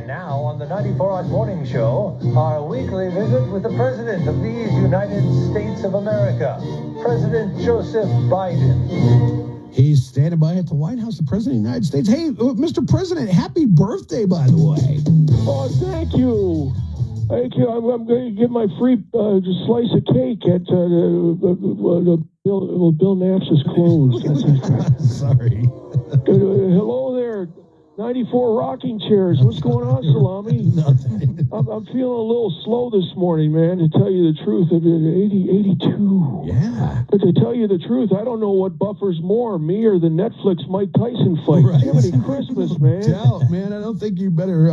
And now on the 94 Odd Morning Show, our weekly visit with the President of these United States of America, President Joseph Biden. He's standing by at the White House, the President of the United States. Hey, Mr. President, happy birthday, by the way. Oh, thank you. Thank you. I'm going to give my free slice of cake at Bill Naps' closed. Sorry. Hello there. 94 rocking chairs. What's going on, Salami? Nothing. I'm feeling a little slow this morning, man, to tell you the truth. 82. Yeah. But to tell you the truth, I don't know what buffers more, me or the Netflix Mike Tyson fight. Right. Jiminy Christmas, man. Doubt, man. I don't think you better.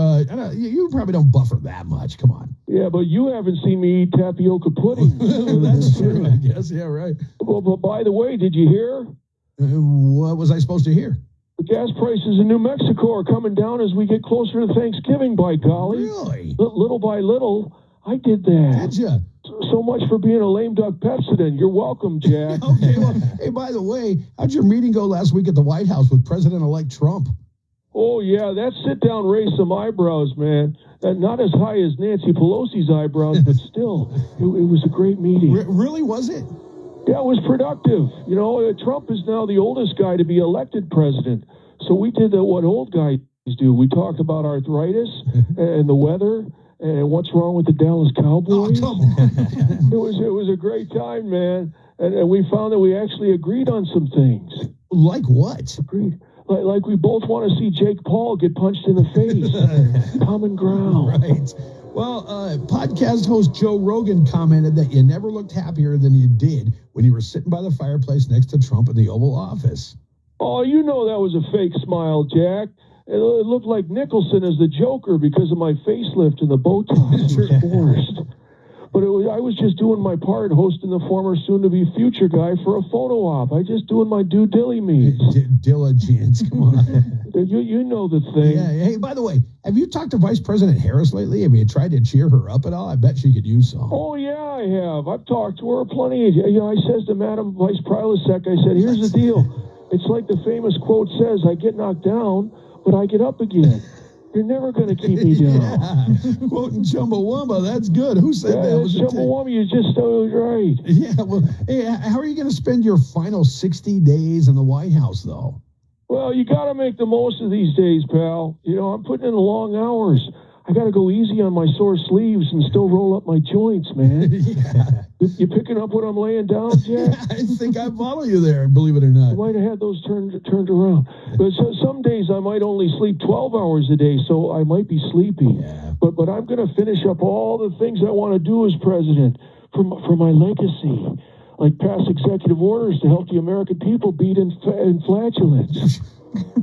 You probably don't buffer that much. Come on. Yeah, but you haven't seen me eat tapioca pudding. That's true, I guess. Yeah, right. Well, but by the way, did you hear? What was I supposed to hear? The gas prices in New Mexico are coming down as we get closer to Thanksgiving, by golly. Really? Little by little, I did that. Did you? So much for being a lame duck Pepsodent. You're welcome, Jack. Okay, well, hey, by the way, how'd your meeting go last week at the White House with President-elect Trump? Oh, yeah, that sit-down raised some eyebrows, man. Not as high as Nancy Pelosi's eyebrows, but still, it was a great meeting. Really, was it? Yeah, it was productive. You know, Trump is now the oldest guy to be elected president. So we did what old guys do. We talked about arthritis and the weather and what's wrong with the Dallas Cowboys. Oh, come on. It was a great time, man. And we found that we actually agreed on some things. Like what? Agreed. Like we both want to see Jake Paul get punched in the face. Common ground. Right. Well, podcast host Joe Rogan commented that you never looked happier than you did when you were sitting by the fireplace next to Trump in the Oval Office. Oh, you know that was a fake smile, Jack. It looked like Nicholson as the Joker because of my facelift and the Botox was forced. But I was just doing my part hosting the former soon-to-be future guy for a photo op. I just doing my due Diligence, come on. You know the thing. Yeah. Hey, by the way, have you talked to Vice President Harris lately? Have you tried to cheer her up at all? I bet she could use some. Oh, yeah, I have. I've talked to her plenty. You know, I says to Madam Vice Prilosec, I said, here's the deal. It's like the famous quote says, I get knocked down, but I get up again. You're never going to keep me down. Yeah. Quoting Chumbawamba, that's good. Who said that? Was Chumbawamba, you just so right. Yeah, well, hey, how are you going to spend your final 60 days in the White House, though? Well, you got to make the most of these days, pal. You know, I'm putting in the long hours. I got to go easy on my sore sleeves and still roll up my joints, man. Yeah. You picking up what I'm laying down, Jack? Yeah, I think I follow you there, believe it or not. I might have had those turned around. But some days I might only sleep 12 hours a day, so I might be sleepy. Yeah. But I'm going to finish up all the things I want to do as president for my legacy, like pass executive orders to help the American people beat inflatulence.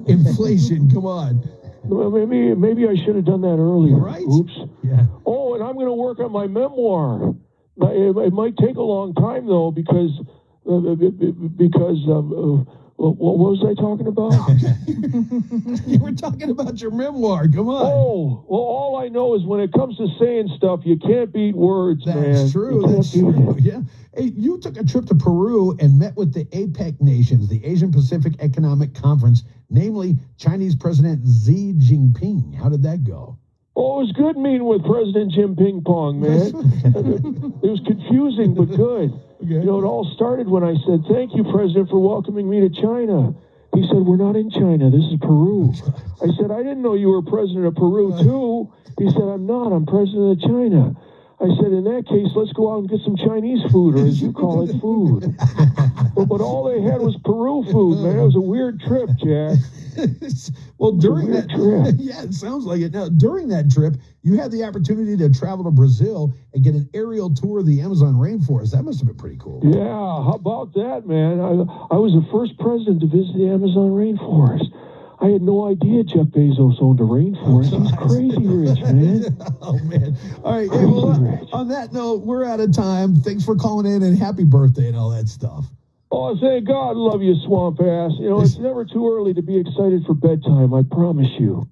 Inflation, come on. Well, maybe I should have done that earlier. Right. Oops. Yeah. Oh, and I'm going to work on my memoir. It might take a long time though because what was I talking about? You were talking about your memoir. Come on. Oh, well, all I know is when it comes to saying stuff, you can't beat words, man. That's true. That's true. Yeah. Hey, you took a trip to Peru and met with the APEC nations, the Asian Pacific Economic Conference, namely Chinese President Xi Jinping. How did that go? Oh, it was good meeting with President Jim Ping Pong, man. It was confusing, but good. Okay. You know, it all started when I said, thank you, President, for welcoming me to China. He said, we're not in China. This is Peru. I said, I didn't know you were president of Peru, too. He said, I'm not. I'm president of China. I said, in that case, let's go out and get some Chinese food, or as you call it, food. But all they had was Peru food, man. It was a weird trip, Jack. Well, during that trip. Yeah, it sounds like it. Now, during that trip, you had the opportunity to travel to Brazil and get an aerial tour of the Amazon rainforest. That must have been pretty cool. Yeah, how about that, man? I was the first president to visit the Amazon rainforest. I had no idea Jeff Bezos owned a rainforest. He's crazy rich, man. Oh, man. All right. Hey, well, on that note, we're out of time. Thanks for calling in and happy birthday and all that stuff. Oh, thank God, love you, swamp ass. You know, it's never too early to be excited for bedtime, I promise you.